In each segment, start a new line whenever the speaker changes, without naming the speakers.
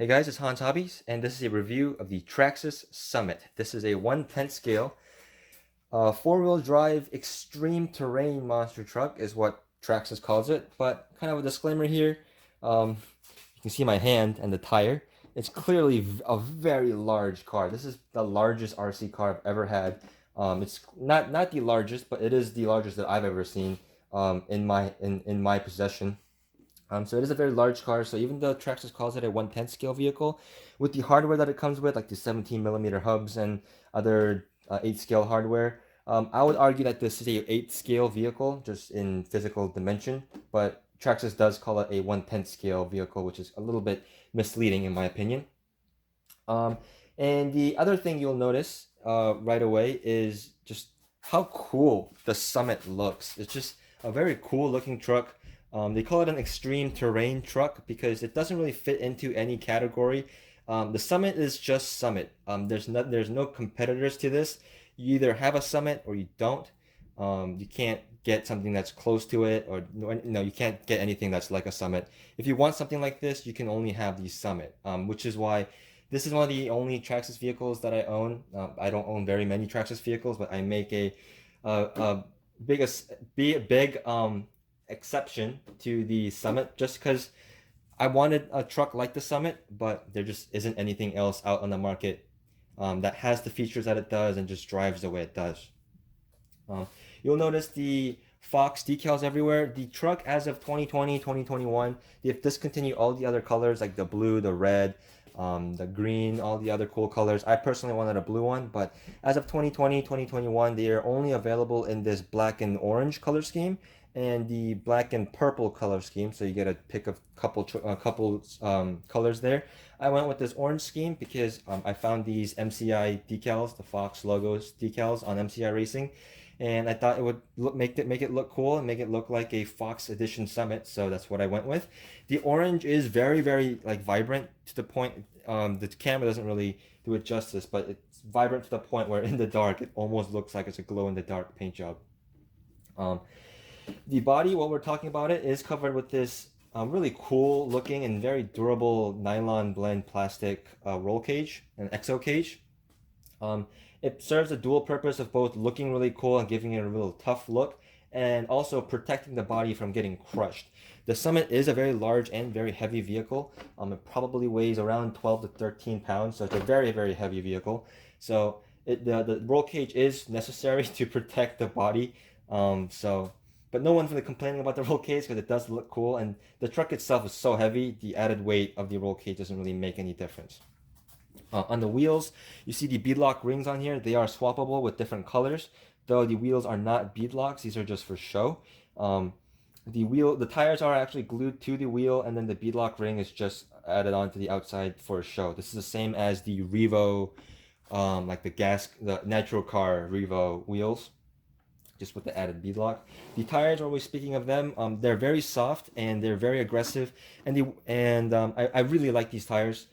Hey guys, it's Hans Hobbies, and this is a review of the Traxxas Summit. This is a 1/10 scale, four-wheel drive extreme terrain monster truck is what Traxxas calls it, but kind of a disclaimer here. You can see my hand and the tire. It's clearly a very large car. This is the largest RC car I've ever had. It's not the largest, but it is the largest that I've ever seen in my possession. So it is a very large car. So even though Traxxas calls it a 1/10 scale vehicle, with the hardware that it comes with, like the 17mm hubs and other 8 scale hardware, I would argue that this is a 8 scale vehicle just in physical dimension. But Traxxas does call it a 1/10 scale vehicle, which is a little bit misleading in my opinion. Um, and the other thing you'll notice right away is just how cool the Summit looks. It's just a very cool looking truck. They call it an extreme terrain truck because it doesn't really fit into any category. The Summit is just Summit. There's no competitors to this. You either have a Summit or you don't. You can't get something that's close to it, or no, you can't get anything that's like a Summit. If you want something like this, you can only have the Summit, which is why this is one of the only Traxxas vehicles that I own. I don't own very many Traxxas vehicles, but I make a big exception to the Summit just because I wanted a truck like the Summit, but there just isn't anything else out on the market that has the features that it does and just drives the way it does. You'll notice the Fox decals everywhere. The truck, as of 2020, 2021, they've discontinued all the other colors like the blue, the red, the green, all the other cool colors. I personally wanted a blue one, but as of 2020, 2021, they are only available in this black and orange color scheme and the black and purple color scheme. So you get a pick of couple colors there. I went with this orange scheme because I found these MCI decals, the Fox logos decals on MCI Racing, and I thought it would make it look cool and make it look like a Fox Edition Summit. So that's what I went with. The orange is very like vibrant to the point. The camera doesn't really do it justice, but it's vibrant to the point where in the dark it almost looks like it's a glow in the dark paint job. The body, while we're talking about it, is covered with this really cool looking and very durable nylon blend plastic roll cage, an exo cage. It serves a dual purpose of both looking really cool and giving it a real tough look, and also protecting the body from getting crushed. The Summit is a very large and very heavy vehicle. It probably weighs around 12 to 13 pounds, so it's a very heavy vehicle. So the roll cage is necessary to protect the body. But no one's really complaining about the roll cage because it does look cool, and the truck itself is so heavy, the added weight of the roll cage doesn't really make any difference. On the wheels, you see the beadlock rings on here. They are swappable with different colors, though the wheels are not beadlocks. These are just for show. The tires are actually glued to the wheel, and then the beadlock ring is just added onto the outside for show. This is the same as the Revo, like the natural car Revo wheels, just with the added beadlock. The tires, always speaking of them, they're very soft and they're very aggressive, and I really like these tires.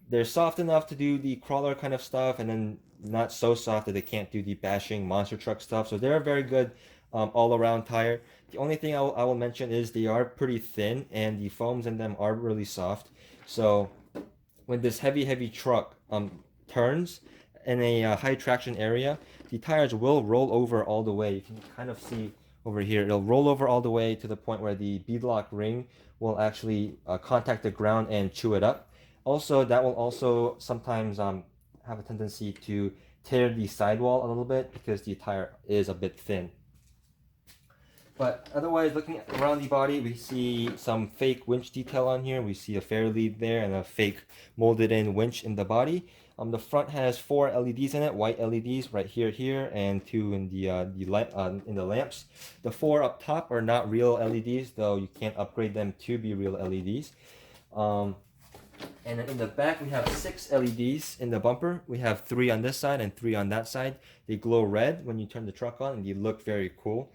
They're soft enough to do the crawler kind of stuff, and then not so soft that they can't do the bashing monster truck stuff. So they're a very good all-around tire. The only thing I will mention is they are pretty thin, and the foams in them are really soft. So when this heavy truck turns in a high traction area, the tires will roll over all the way. You can kind of see over here, it'll roll over all the way to the point where the beadlock ring will actually contact the ground and chew it up. Also, that will also sometimes have a tendency to tear the sidewall a little bit because the tire is a bit thin. But otherwise, looking around the body, we see some fake winch detail on here. We see a fair lead there and a fake molded in winch in the body. The front has 4 LEDs in it, white LEDs right here, and 2 in the lamps. The 4 up top are not real LEDs, though you can't upgrade them to be real LEDs. And then in the back, we have 6 LEDs in the bumper. We have 3 on this side and 3 on that side. They glow red when you turn the truck on, and they look very cool.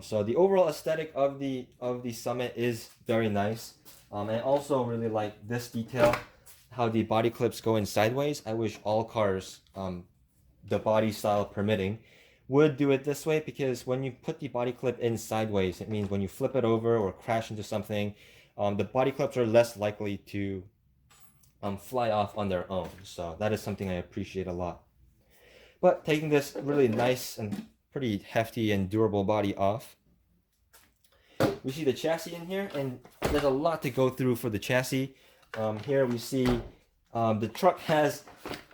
So the overall aesthetic of the Summit is very nice. And I also really like this detail, how the body clips go in sideways. I wish all cars, the body style permitting, would do it this way, because when you put the body clip in sideways, it means when you flip it over or crash into something, the body clips are less likely to fly off on their own. So that is something I appreciate a lot. But taking this really nice and pretty hefty and durable body off, we see the chassis in here, and there's a lot to go through for the chassis. Here we see the truck has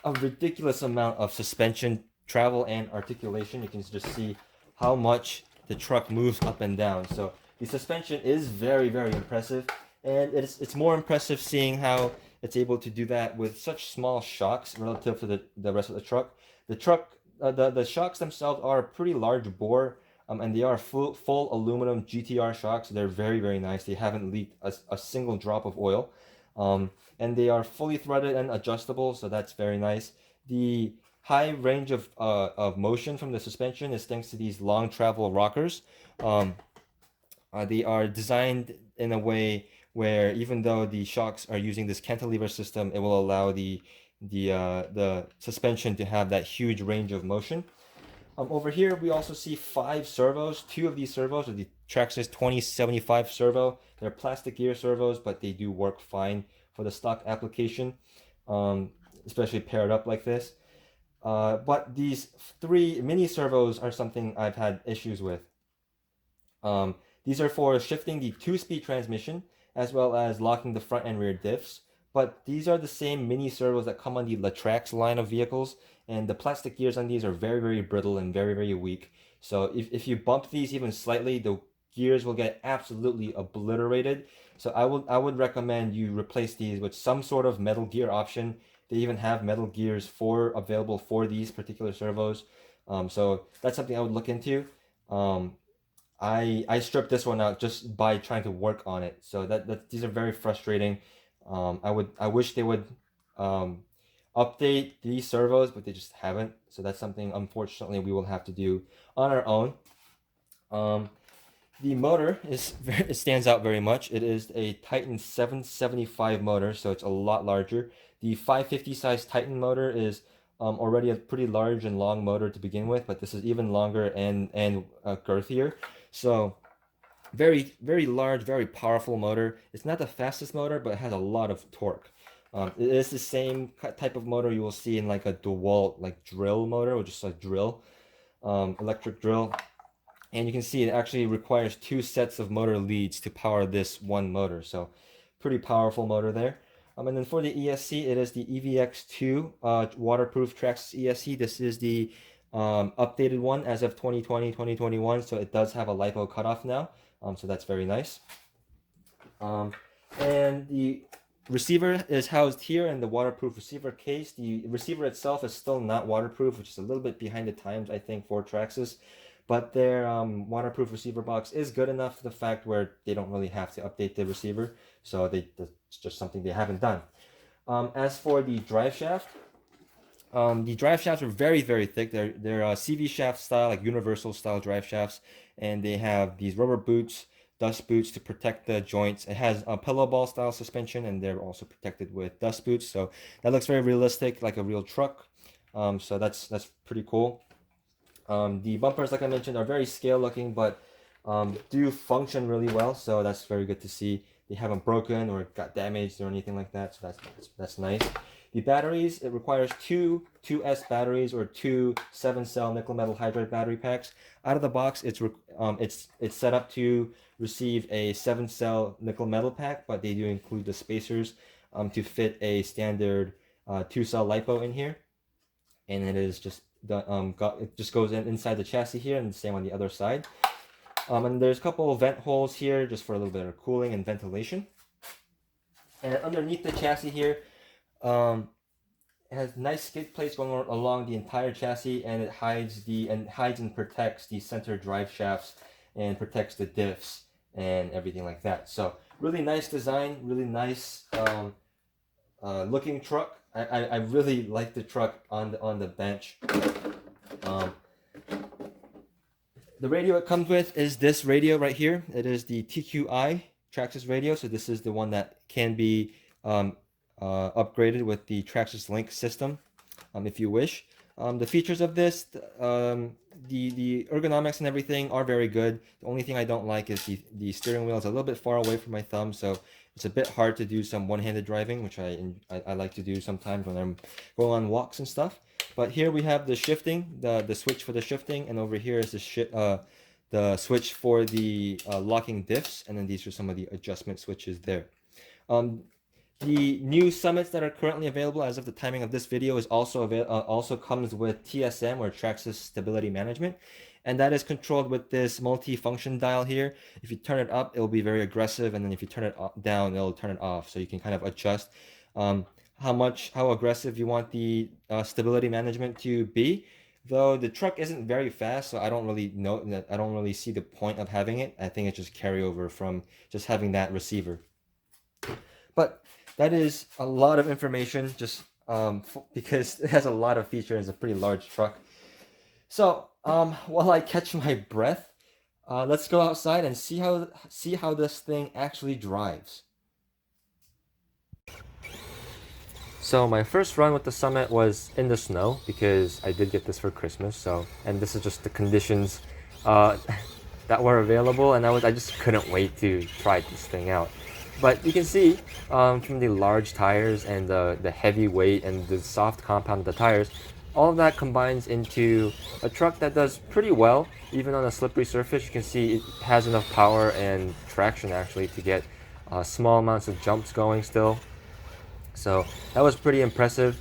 a ridiculous amount of suspension travel and articulation. You can just see how much the truck moves up and down. So the suspension is very, very impressive, and it's more impressive seeing how it's able to do that with such small shocks relative to the rest of the truck. The shocks themselves are a pretty large bore, and they are full aluminum GTR shocks. They're very, very nice. They haven't leaked a single drop of oil. And they are fully threaded and adjustable, so that's very nice. The high range of motion from the suspension is thanks to these long travel rockers. They are designed in a way where even though the shocks are using this cantilever system, it will allow the suspension to have that huge range of motion. Over here, we also see 5 servos. 2 of these servos are the Traxxas 2075 servo. They're plastic gear servos, but they do work fine for the stock application, especially paired up like this. But these 3 mini servos are something I've had issues with. These are for shifting the 2-speed transmission, as well as locking the front and rear diffs. But these are the same mini servos that come on the Traxxas line of vehicles, and the plastic gears on these are very, very brittle and very, very weak. So if you bump these even slightly, the gears will get absolutely obliterated. So I would recommend you replace these with some sort of metal gear option. They even have metal gears available for these particular servos. So that's something I would look into. I stripped this one out just by trying to work on it. So these are very frustrating. I wish they would update these servos, but they just haven't. So that's something, unfortunately, we will have to do on our own. The motor it stands out very much. It is a Titan 775 motor, so it's a lot larger. The 550 size Titan motor is already a pretty large and long motor to begin with, but this is even longer and girthier. So very, very large, very powerful motor. It's not the fastest motor, but it has a lot of torque. It is the same type of motor you will see in like a DeWalt like drill motor, or just a drill, electric drill. And you can see it actually requires 2 sets of motor leads to power this one motor. So pretty powerful motor there. And then for the ESC, it is the EVX2 waterproof Traxxas ESC. This is the updated one as of 2020, 2021. So it does have a LiPo cutoff now. So that's very nice. And the receiver is housed here in the waterproof receiver case. The receiver itself is still not waterproof, which is a little bit behind the times, I think, for Traxxas. But their waterproof receiver box is good enough to the fact where they don't really have to update the receiver. So that's just something they haven't done. As for the drive shaft, the drive shafts are very, very thick. They're CV shaft style, like universal style drive shafts. And they have these rubber boots, dust boots to protect the joints. It has a pillow ball style suspension, and they're also protected with dust boots. So that looks very realistic, like a real truck. So that's pretty cool. The bumpers, like I mentioned, are very scale looking, but do function really well. So that's very good to see. They haven't broken or got damaged or anything like that. So that's nice. The batteries, it requires 2 2S batteries or 2 7-cell nickel metal hydride battery packs. Out of the box, it's set up to receive a 7-cell nickel metal pack, but they do include the spacers to fit a standard 2-cell LiPo in here. And it is just it just goes inside the chassis here, and the same on the other side. And there's a couple of vent holes here just for a little bit of cooling and ventilation. And underneath the chassis here, it has nice skid plates going along the entire chassis, and it hides and protects the center drive shafts and protects the diffs and everything like that. So really nice design, really nice looking truck. I really like the truck on the bench. The radio it comes with is this radio right here. It is the TQI Traxxas radio. So this is the one that can be upgraded with the Traxxas Link system, if you wish. The features of this, the ergonomics and everything are very good. The only thing I don't like is the steering wheel is a little bit far away from my thumb, so it's a bit hard to do some one-handed driving, which I like to do sometimes when I'm going on walks and stuff. But here we have the shifting, the switch for the shifting, and over here is the switch for the locking diffs, and then these are some of the adjustment switches there. The new Summits that are currently available as of the timing of this video is also comes with TSM, or Traxxas Stability Management, and that is controlled with this multi-function dial here. If you turn it up, it'll be very aggressive, and then if you turn it down, it'll turn it off. So you can kind of adjust how aggressive you want the stability management to be. Though the truck isn't very fast, so I don't really see the point of having it. I think it's just carryover from just having that receiver. But that is a lot of information, just because it has a lot of features. It's a pretty large truck. So while I catch my breath, let's go outside and see how this thing actually drives. So my first run with the Summit was in the snow, because I did get this for Christmas. And this is just the conditions that were available, and I just couldn't wait to try this thing out. But you can see from the large tires and the heavy weight and the soft compound of the tires, all of that combines into a truck that does pretty well. Even on a slippery surface, you can see it has enough power and traction actually to get small amounts of jumps going still. So that was pretty impressive.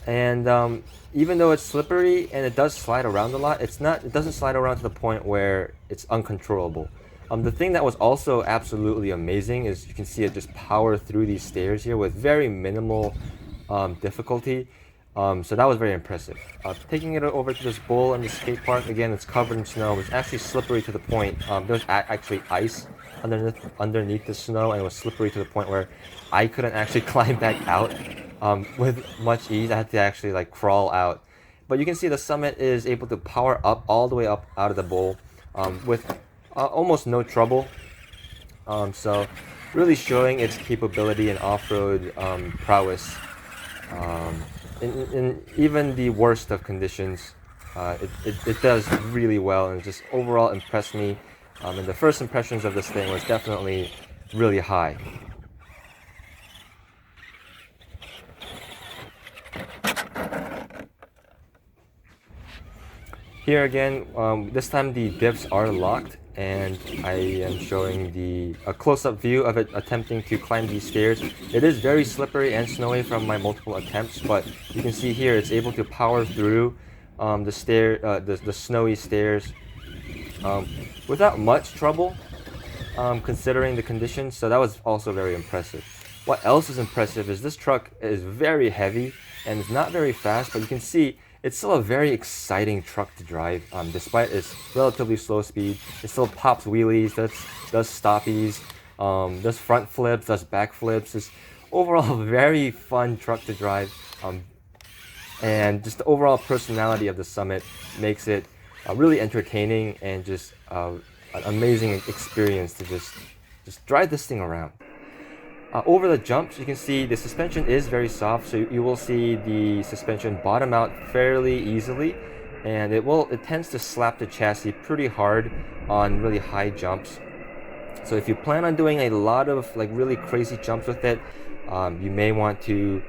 And even though it's slippery and it does slide around a lot, it doesn't slide around to the point where it's uncontrollable. The thing that was also absolutely amazing is you can see it just power through these stairs here with very minimal difficulty. So that was very impressive. Taking it over to this bowl in the skate park, again, it's covered in snow. It's actually slippery to the point. There's actually ice underneath the snow, and it was slippery to the point where I couldn't actually climb back out with much ease. I had to actually like crawl out. But you can see the Summit is able to power up all the way up out of the bowl with almost no trouble. So really showing its capability and off-road prowess in even the worst of conditions. It does really well, and just overall impressed me. And the first impressions of this thing was definitely really high. Here again, this time the diffs are locked, and I am showing a close-up view of it attempting to climb these stairs. It is very slippery and snowy from my multiple attempts, but you can see here it's able to power through the snowy stairs without much trouble, considering the conditions. So that was also very impressive. What else is impressive is this truck is very heavy and it's not very fast, but you can see it's still a very exciting truck to drive. Despite its relatively slow speed, it still pops wheelies, does stoppies, does front flips, does back flips. It's overall a very fun truck to drive. And just the overall personality of the Summit makes it really entertaining and just an amazing experience to just drive this thing around. Over the jumps, you can see the suspension is very soft, so you will see the suspension bottom out fairly easily, and it tends to slap the chassis pretty hard on really high jumps. So if you plan on doing a lot of like really crazy jumps with it, you may want to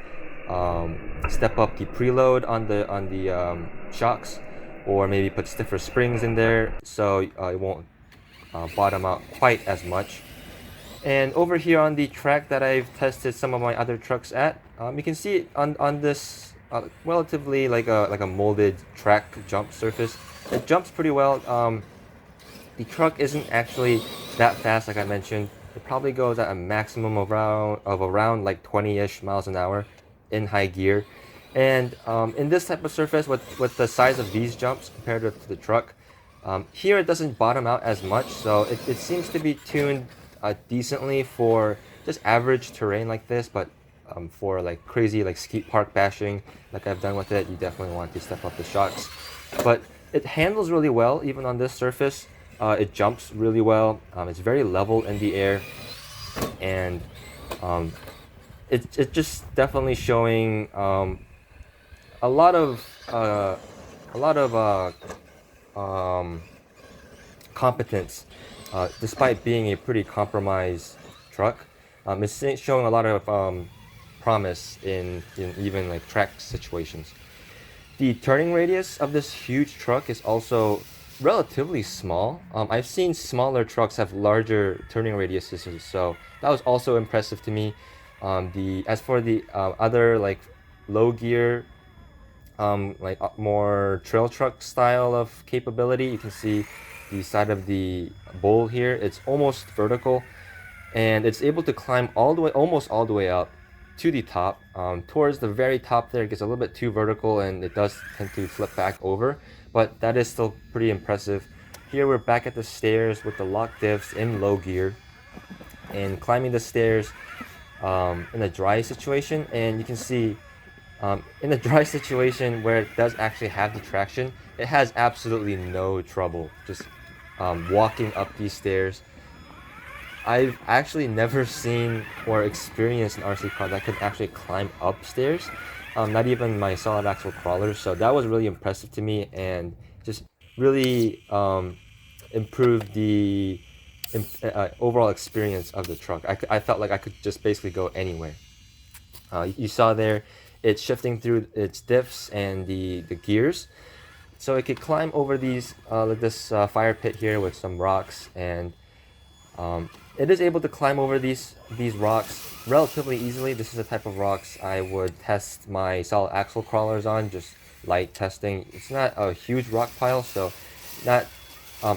step up the preload on the shocks, or maybe put stiffer springs in there so it won't bottom out quite as much. And over here on the track that I've tested some of my other trucks at, you can see on this relatively like a molded track jump surface, it jumps pretty well. The truck isn't actually that fast, like I mentioned. It probably goes at a maximum of around like 20-ish miles an hour in high gear. And in this type of surface, with the size of these jumps compared to the truck, here it doesn't bottom out as much, so it seems to be tuned decently for just average terrain like this. But for like crazy like skate park bashing like I've done with it, you definitely want to step up the shocks. But it handles really well even on this surface. It jumps really well. It's very level in the air, and it's just definitely showing a lot of a lot of um, competence, despite being a pretty compromised truck. It's showing a lot of promise in even like track situations. The turning radius of this huge truck is also relatively small. I've seen smaller trucks have larger turning radiuses, so that was also impressive to me. The as for the other like low gear, more trail truck style of capability, you can see the side of the bowl here. It's almost vertical, and it's able to climb all the way, almost all the way up to the top. Towards the very top there, it gets a little bit too vertical and it does tend to flip back over, but that is still pretty impressive. Here we're back at the stairs with the lock diffs in low gear and climbing the stairs in a dry situation, and you can see in a dry situation where it does actually have the traction, it has absolutely no trouble just walking up these stairs. I've actually never seen or experienced an RC car that could actually climb upstairs, not even my solid axle crawlers. So that was really impressive to me and just really improved the overall experience of the truck. I felt like I could just basically go anywhere. You saw there, it's shifting through its diffs and the gears. So it could climb over these, like this fire pit here with some rocks, and it is able to climb over these rocks relatively easily. This is the type of rocks I would test my solid axle crawlers on, just light testing. It's not a huge rock pile, so not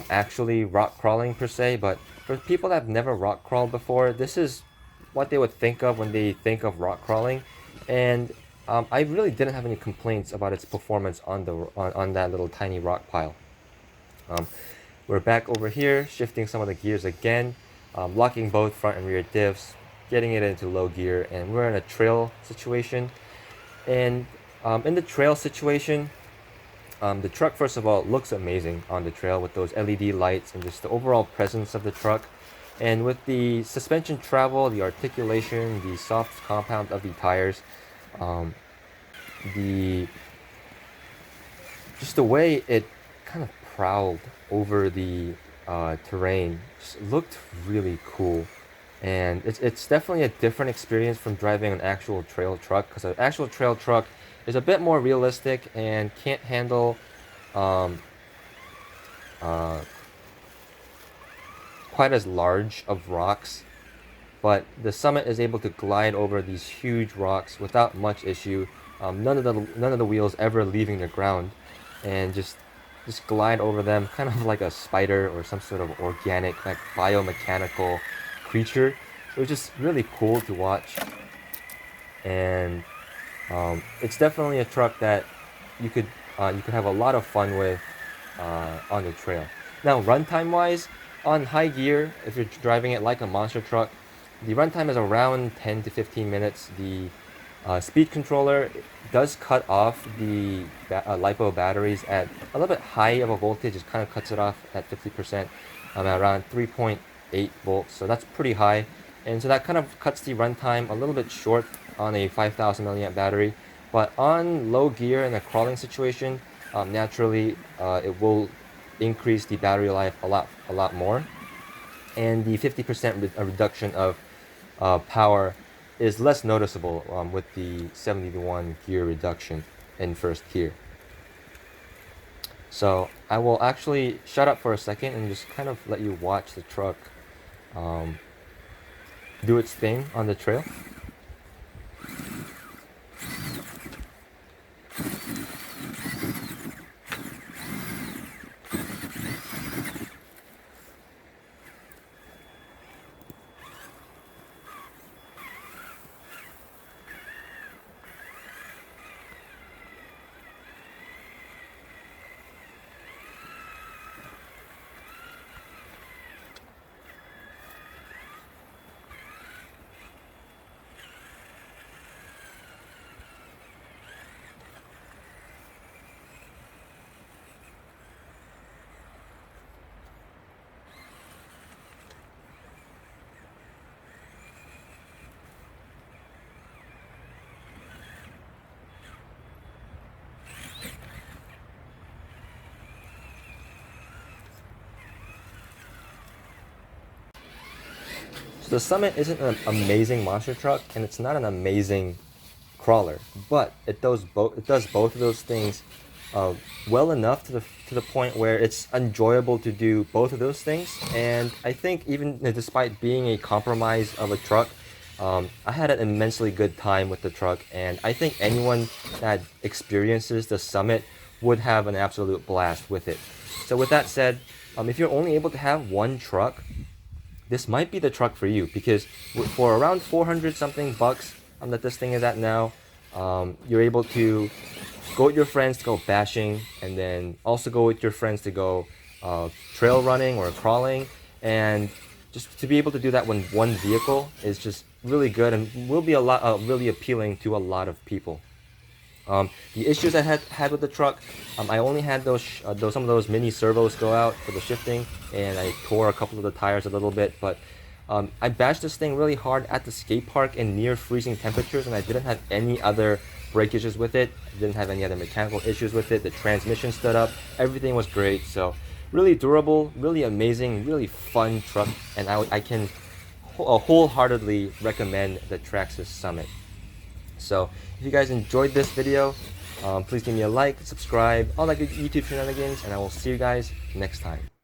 actually rock crawling per se, but for people that have never rock crawled before, this is what they would think of when they think of rock crawling. And I really didn't have any complaints about its performance on that little tiny rock pile. We're back over here, shifting some of the gears again, locking both front and rear diffs, getting it into low gear, and we're in a trail situation. And in the trail situation, the truck, first of all, looks amazing on the trail with those LED lights and just the overall presence of the truck. And with the suspension travel, the articulation, the soft compound of the tires, the just the way it kind of prowled over the terrain just looked really cool. And it's definitely a different experience from driving an actual trail truck, because an actual trail truck is a bit more realistic and can't handle um, uh, quite as large of rocks. But the Summit is able to glide over these huge rocks without much issue. None of the wheels ever leaving the ground, and just glide over them, kind of like a spider or some sort of organic, like biomechanical creature. It was just really cool to watch, and it's definitely a truck that you could have a lot of fun with on the trail. Now, runtime wise, on high gear, if you're driving it like a monster truck, the runtime is around 10 to 15 minutes. The speed controller does cut off the LiPo batteries at a little bit high of a voltage. It kind of cuts it off at 50%, at around 3.8 volts. So that's pretty high. And so that kind of cuts the runtime a little bit short on a 5,000 milliamp battery. But on low gear in a crawling situation, naturally it will increase the battery life a lot more. And the 50% reduction of power is less noticeable with the 71 gear reduction in first gear. So I will actually shut up for a second and just kind of let you watch the truck do its thing on the trail. So the Summit isn't an amazing monster truck, and it's not an amazing crawler, but it does both. It does both of those things well enough to the point where it's enjoyable to do both of those things. And I think even despite being a compromise of a truck, I had an immensely good time with the truck, and I think anyone that experiences the Summit would have an absolute blast with it. So with that said, if you're only able to have one truck, this might be the truck for you, because for around 400 something bucks that this thing is at now, you're able to go with your friends to go bashing, and then also go with your friends to go trail running or crawling, and just to be able to do that when one vehicle is just really good and will be a lot really appealing to a lot of people. The issues I had with the truck, I only had those some of those mini servos go out for the shifting, and I tore a couple of the tires a little bit. But I bashed this thing really hard at the skate park in near freezing temperatures, and I didn't have any other brake issues with it. I didn't have any other mechanical issues with it. The transmission stood up. Everything was great. So really durable, really amazing, really fun truck, and I can wholeheartedly recommend the Traxxas Summit. So if you guys enjoyed this video, please give me a like, subscribe, all that good YouTube shenanigans, and I will see you guys next time.